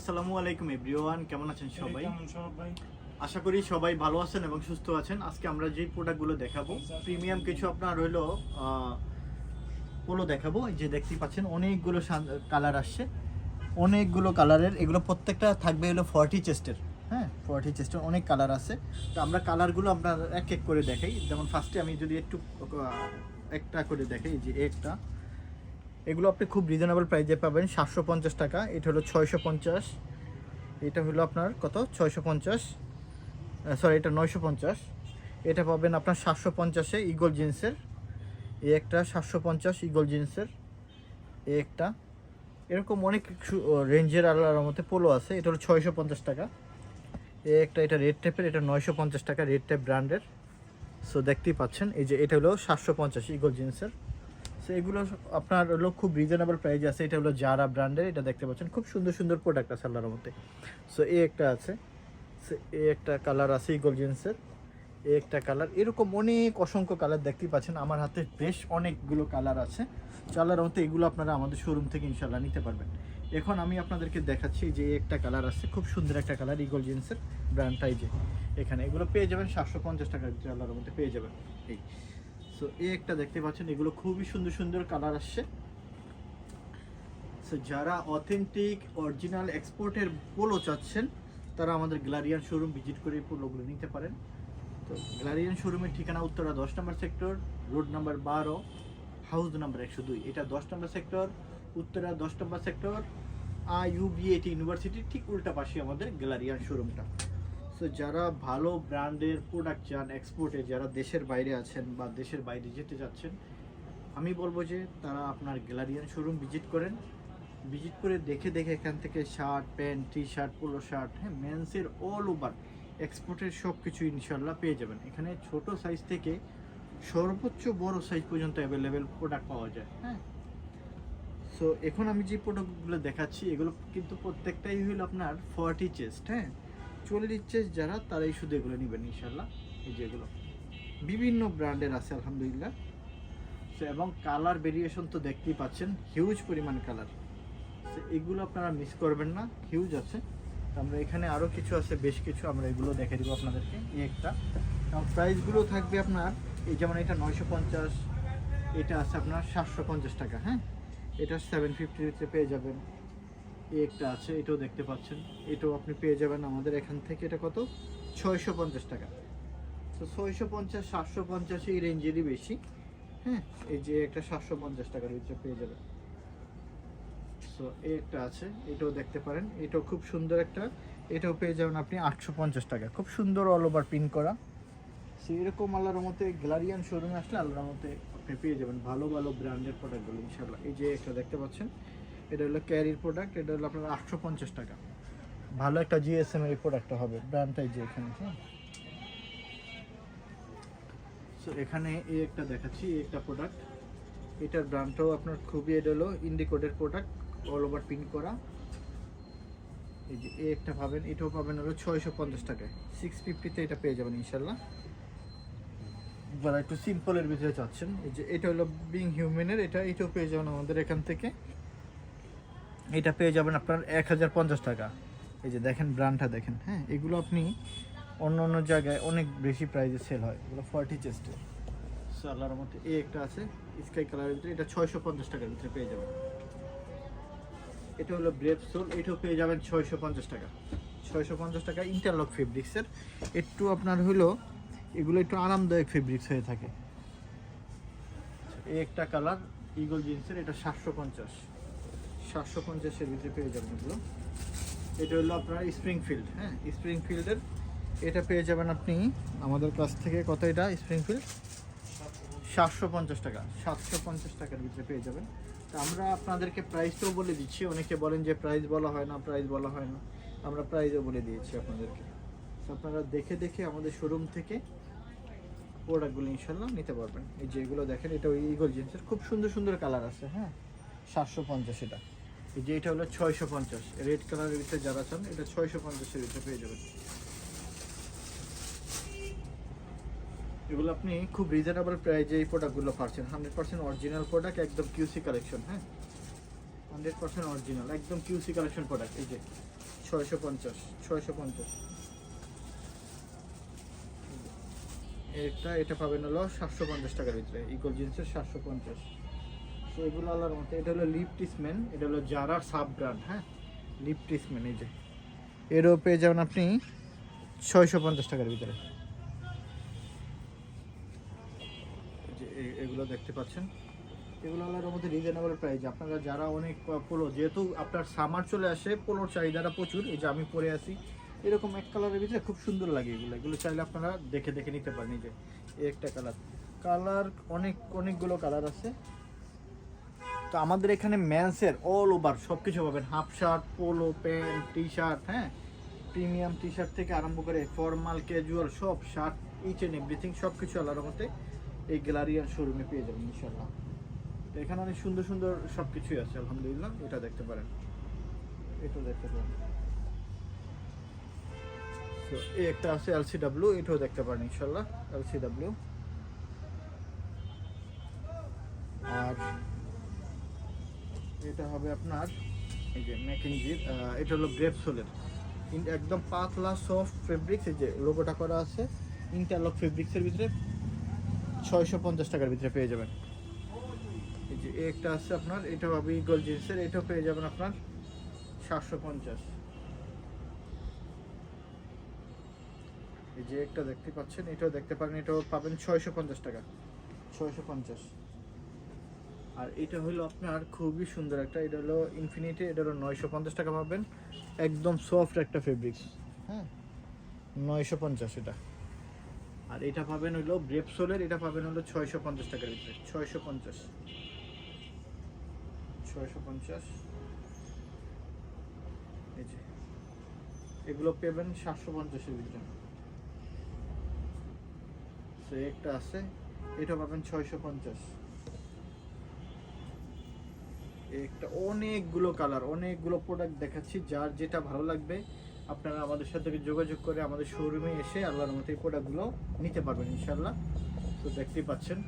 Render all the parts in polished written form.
আসসালামু আলাইকুম এভরিওয়ান, কেমন আছেন সবাই? আশা করি সবাই ভালো আছেন এবং সুস্থ আছেন। আজকে আমরা যে প্রোডাক্টগুলো দেখাবো প্রিমিয়াম কিছু আপনার হইলো পোলো দেখাবো। এই যে দেখতেই পাচ্ছেন অনেকগুলো কালার আসছে, অনেকগুলো কালারের। এগুলো প্রত্যেকটা থাকবে হলো 40 চেস্টের। হ্যাঁ, 40 চেস্টের অনেক কালার আছে। তো আমরা কালারগুলো আপনার এক এক করে দেখাই। যেমন ফার্স্টে আমি যদি একটু একটা করে দেখাই, যে একটা এগুলো আপনি খুব রিজনেবল প্রাইসে পাবেন 750 টাকা। এটা হলো 650, এটা হলো আপনার কত 650, সরি এটা 950। এটা পাবেন আপনার 750-এ ইগল জিন্সের। এই একটা 750 ইগল জিন্সের, এই একটা। এরকম অনেক রেঞ্জের আলাদার মধ্যে পোলো আছে। এটা হলো 650 টাকা। এই একটা, এটা রেড টাইপের, এটা 950 টাকা, রেড টাইপ ব্র্যান্ডের। সো দেখতেই পাচ্ছেন, এই যে এটা হলো 750 ইগল জিন্সের। সো এগুলো আপনার হলো খুব রিজনেবল প্রাইসে আছে। এটা হলো জারা ব্র্যান্ডের, এটা দেখতে পাচ্ছেন খুব সুন্দর সুন্দর প্রোডাক্ট আছে আল্লাহর মধ্যে। সো এই একটা আছে, এই একটা কালার আছে ইগল জিন্সের, এই একটা কালার। এরকম অনেক অসংখ্য কালার দেখতেই পাচ্ছেন আমার হাতে, বেশ অনেকগুলো কালার আছে। আল্লাহর মধ্যে এগুলো আপনারা আমাদের শোরুম থেকে ইনশাল্লাহ নিতে পারবেন। এখন আমি আপনাদেরকে দেখাচ্ছি যে একটা কালার আছে, খুব সুন্দর একটা কালার ইগল জিন্সের ব্র্যান্ডটাই। যে এখানে এগুলো পেয়ে যাবেন 750 টাকার ভিতরে আল্লাহর মধ্যে পেয়ে যাবেন। এই সো এই একটা দেখতে পাচ্ছেন, এগুলো খুবই সুন্দর সুন্দর কালার আসছে। সো যারা অথেন্টিক অরিজিনাল এক্সপোর্টের পোলো চাচ্ছেন তারা আমাদের গ্যালারিয়ান শোরুম ভিজিট করে এই পোলোগুলো নিতে পারেন। তো গ্যালারিয়ান শোরুমের ঠিকানা উত্তরা 10 নম্বর sector, road number 12, house number 102। এটা 10 নম্বর সেক্টর, উত্তরা 10 নম্বর সেক্টর, IUBAT ইউনিভার্সিটির ঠিক উল্টা পাশে আমাদের গ্যালারিয়ান শোরুমটা। সো যারা ভালো ব্র্যান্ডের প্রোডাক্ট চান এক্সপোর্টে, যারা দেশের বাইরে আছেন বা দেশের বাইরে যেতে যাচ্ছেন, আমি বলবো যে তারা আপনার গ্যালারিয়ান শোরুম ভিজিট করেন। ভিজিট করে দেখে দেখে এখান থেকে shirt, pant, T shirt, polo shirt, হ্যাঁ, মেন্সের অল ওভার এক্সপোর্টের সব কিছু ইনশাল্লাহ পেয়ে যাবেন। এখানে ছোট সাইজ থেকে সর্বোচ্চ বড় সাইজ পর্যন্ত অ্যাভেলেবেল প্রোডাক্ট পাওয়া যায়। হ্যাঁ, সো এখন আমি যে প্রোডাক্টগুলো দেখাচ্ছি এগুলো কিন্তু প্রত্যেকটাই হইল আপনার 40 চেস্ট। হ্যাঁ, 40 চেস্ট যারা তারাই শুধু এগুলো নেবেন ইনশাল্লাহ। এই যে এগুলো বিভিন্ন ব্র্যান্ডের আছে আলহামদুলিল্লাহ। সো এবং কালার ভেরিয়েশন তো দেখতেই পাচ্ছেন, হিউজ পরিমাণ কালার। সো এগুলো আপনারা মিস করবেন না, হিউজ আছে। আমরা এখানে আরও কিছু আছে, বেশ কিছু, আমরা এগুলো দেখে দেবো আপনাদেরকে। এই একটা প্রাইসগুলো থাকবে আপনার, এই যেমন এটা 950, এটা আছে আপনার 750 টাকা। হ্যাঁ, এটা 750-তে পেয়ে যাবেন। এই একটা আছে, এটাও দেখতে পাচ্ছেন, এটাও আপনি পেয়ে যাবেন আমাদের এখান থেকে। এটা কত 650 টাকা। তো 650, 750 এই রেঞ্জেরই বেশি। হ্যাঁ, এই যে একটা 750 টাকার ভিতরে পেয়ে যাবেন। সো এই একটা আছে, এটাও দেখতে পারেন, এটাও খুব সুন্দর একটা। এটাও পেয়ে যাবেন আপনি 850 টাকা, খুব সুন্দর অল ওভার প্রিন্ট করা। সো এরকম আল্লাহর মতে গ্যালারিয়ান শোরুমে আসলে আল্লাহর মতে আপনি পেয়ে যাবেন ভালো ভালো ব্র্যান্ডের প্রোডাক্টগুলো ইনশাল্লাহ। এই যে একটা দেখতে পাচ্ছেন, এটা হলো ক্যারির প্রোডাক্ট, এটা হলো আপনার 850 টাকা। ভালো একটা GSM এর প্রোডাক্টটা হবে, ব্র্যান্ডটাই যে এখানে। হ্যাঁ, সো এখানে এই একটা দেখাচ্ছি, এই একটা প্রোডাক্ট, এটার ব্র্যান্ডটাও আপনার খুবই, এটা হলো ইন্ডিকোডের প্রোডাক্ট, অল ওভার প্রিন্ট করা। এই যে এই একটা পাবেন, এটাও পাবেন হলো 650 টাকায়। 650-তে এটা পেয়ে যাবেন ইনশাল্লাহ, যারা একটু সিম্পলের ভিতরে চাচ্ছেন। এই যে এটা হলো বিং হিউম্যানের, এটাও পেয়ে যাবেন আমাদের এখান থেকে। এটা পেয়ে যাবেন আপনার 1050 টাকা। এই যে দেখেন ব্র্যান্ডটা দেখেন। হ্যাঁ, এগুলো আপনি অন্য অন্য জায়গায় অনেক বেশি প্রাইসে সেল হয়, এগুলো 40 চেস্টের। সো আল্লাহর মধ্যে এই একটা আছে স্কাই কালারের ভিতরে, এটা 650 টাকার ভিতরে পেয়ে যাবেন। এটা হলো ব্রেভ সোল, এটাও পেয়ে যাবেন 650 টাকা। 650 টাকা ইন্টারলক ফেব্রিক্সের। একটু আপনার হলো এগুলো একটু আরামদায়ক ফেব্রিক্স হয়ে থাকে। এই একটা কালার ইগল জিন্সের, এটা 750-750-এর ভিতরে পেয়ে যাবেন এগুলো। এটা হলো আপনার স্প্রিংফিল্ড। হ্যাঁ, স্প্রিংফিল্ডের এটা পেয়ে যাবেন আপনি আমাদের কাছ থেকে। কত এটা স্প্রিংফিল্ড? 750 টাকা, 750 টাকার ভিতরে পেয়ে যাবেন। তো আমরা আপনাদেরকে প্রাইসটাও বলে দিচ্ছি, অনেকে বলেন যে প্রাইস বলা হয় না, প্রাইস বলা হয় না, আমরা প্রাইসও বলে দিয়েছি আপনাদেরকে। আপনারা দেখে দেখে আমাদের শোরুম থেকে প্রোডাক্টগুলো ইনশাল্লাহ নিতে পারবেন। এই যে এগুলো দেখেন, এটা ওই ইগল জিন্সের, খুব সুন্দর সুন্দর কালার আছে। হ্যাঁ, 750 এটা। এই যে এটা হলো 650, রেড কালারের ভিতরে যারা চান এটা 650-এর ভিতরে পেয়ে যাবেন। এগুলো আপনি খুব রিজনেবল প্রাইসে এই প্রোডাক্টগুলো পাচ্ছেন। 100% অরিজিনাল প্রোডাক্ট, একদম QC কালেকশন। হ্যাঁ, 100% অরিজিনাল একদম কিউসি কালেকশন প্রোডাক্ট। এই যে 650 এটা পাবেন হলো 750 টাকার ভিতরে, ইকো জিন্সের 750। তো এগুলো আলার মতো, এটা হলো লিপটিসম্যান, এটা হলো জারার সাব ব্র্যান্ড। হ্যাঁ, লিপটিসম্যান, এই যে এরও পেয়ে যাবেন আপনি 650 টাকার ভিতরে। যে এগুলো দেখতে পাচ্ছেন, এগুলো আলার মধ্যে রিজনেবল প্রাইস। আপনারা যারা অনেক পোলো, যেহেতু আপনার সামার চলে আসে, পোলোর চাহিদাটা প্রচুর। এই যে আমি পরে আছি এরকম এক কালারের ভিতরে, খুব সুন্দর লাগে এগুলো চাইলে আপনারা দেখে দেখে নিতে পারেন। এই যে একটা কালার অনেকগুলো কালার আছে। তো আমাদের এখানে মেন্সের অল ওভার সব কিছু পাবেন, half shirt, polo pant, T shirt, হ্যাঁ, প্রিমিয়াম টি শার্ট থেকে আরম্ভ করে ফর্মাল ক্যাজুয়াল সব শার্ট, ইচ অ্যান্ড এভরিথিং সব কিছু আল্লাহর মতে এই গ্যালারিয়ান শোরুমে পেয়ে যাবেন ইনশাল্লাহ। তো এখানে অনেক সুন্দর সুন্দর সব কিছুই আছে আলহামদুলিল্লাহ। এটা দেখতে পারেন, এটাও দেখতে পারেন। তো এই একটা আছে LCW, এটাও দেখতে পারেন ইনশাল্লাহ, LCW। আর এটা হবে আপনার এই যে ম্যাকেনজির, এটা হলো গ্রেপ সোলের, একদম পাতলা সফট ফেব্রিক্স। এই যে লোগোটা করা আছে ইন্টারলক ফেব্রিক্সের ভিতরে, 650 টাকার ভিতরে পেয়ে যাবেন। এই যে একটা আছে আপনার, এটা হবে ইগল জিন্সের, এটাও পেয়ে যাবেন আপনার 750। এই যে একটা দেখতে পাচ্ছেন, এটাও দেখতে পারেন, এটাও পাবেন 650 টাকা, 650। আর এটা হলো আপনার খুবই সুন্দর একটা, এটা হলো ইনফিনিটি, এটা হলো 950 টাকা পাবেন, একদম সফট একটা ফেব্রিক্স। হ্যাঁ, 950 এটা। আর এটা পাবেন হলো ব্রেপসোলের, এটা পাবেন হলো 650 টাকার ভিতরে, 650। এই যে এগুলো পেবেন 750-এর ভিতরে। তো একটা আছে, এটা পাবেন 650। একটা অনেকগুলো কালার, অনেকগুলো প্রোডাক্ট দেখাচ্ছি, যার যেটা ভালো লাগবে আপনারা আমাদের সাথে যোগাযোগ করে আমাদের শোরুমে এসে আল্লাহর মতো এই প্রোডাক্টগুলো নিতে পারবেন ইনশাল্লাহ। তো দেখতেই পাচ্ছেন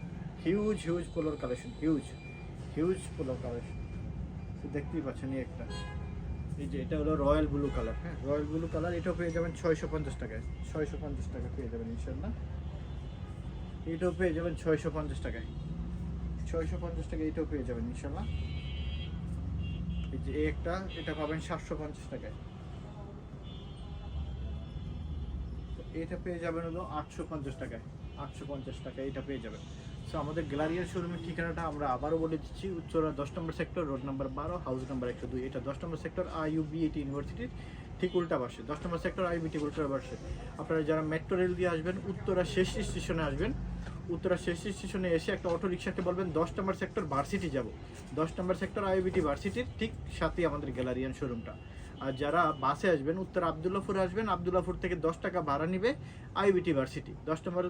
হিউজ পোলোর কালেকশন, হিউজ পোলোর কালেকশন। তো দেখতেই পাচ্ছেন এই একটা, এই যে এটা হলো রয়্যাল ব্লু কালার। হ্যাঁ, রয়্যাল ব্লু কালার, এটাও পেয়ে যাবেন 650 টাকায়, 650 টাকা পেয়ে যাবেন ইনশাল্লাহ। এটাও পেয়ে যাবেন 650 টাকায়, 650 টাকা এটাও পেয়ে যাবেন ইনশাল্লাহ। এই যে একটা, এটা পাবেন 750 টাকায়। এটা পেয়ে যাবেন হলো 850 টাকায়, 850 টাকা এটা পেয়ে যাবেন। সো আমাদের গ্যালারিয়ার শোরুমের ঠিকানাটা আমরা আবারও বলে দিচ্ছি, উত্তরা 10 নম্বর sector, road number 12, house number 102। এটা 10 নম্বর সেক্টর IUBAT ইউনিভার্সিটির ঠিক উল্টা পাশে, 10 নম্বর সেক্টর IUBAT উল্টা পাশে। আপনারা যারা মেট্রো রেল দিয়ে আসবেন, উত্তরা শেষ স্টেশনে আসবেন, উত্তরা শেষ স্টেশনে এসে একটা অটো রিক্সাকে বলবেন 10 নম্বর সেক্টর ভার্সিটি যাব, 10 নম্বর সেক্টর IUBAT ভার্সিটির ঠিক সাথেই আমাদের গ্যালারিয়ান শোরুমটা। আর যারা বাসে আসবেন, উত্তর আবদুল্লাপুর আসবেন, আবদুল্লাপুর থেকে 10 টাকা ভাড়া নিবে IUBAT ভার্সিটি, 10 নম্বর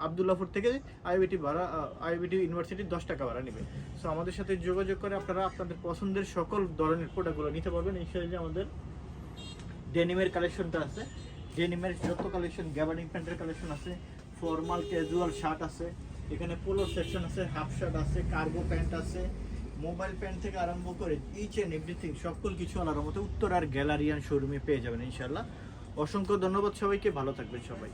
আবদুল্লাপুর থেকে IUBAT ইউনিভার্সিটি 10 টাকা ভাড়া নেবে। সো আমাদের সাথে যোগাযোগ করে আপনারা আপনাদের পছন্দের সকল ধরনের প্রোডাক্টগুলো নিতে পারবেন। এই যে আমাদের ডেনিমের কালেকশনটা আছে, ডেনিমের যত কালেকশন, গ্যাবার্ডিং প্যান্টের কালেকশন আছে, ফর্মাল ক্যাজুয়াল শার্ট আছে, এখানে পোলো সেকশন আছে, হাফ শার্ট আছে, কার্গো প্যান্ট আছে, মোবাইল প্যান্ট থেকে আরম্ভ করে ইচ অ্যান্ড এভরিথিং সকল কিছু আলার মতো উত্তরার গ্যালারিয়ান শোরুমে পেয়ে যাবেন ইনশাল্লাহ। অসংখ্য ধন্যবাদ সবাইকে, ভালো থাকবেন সবাই।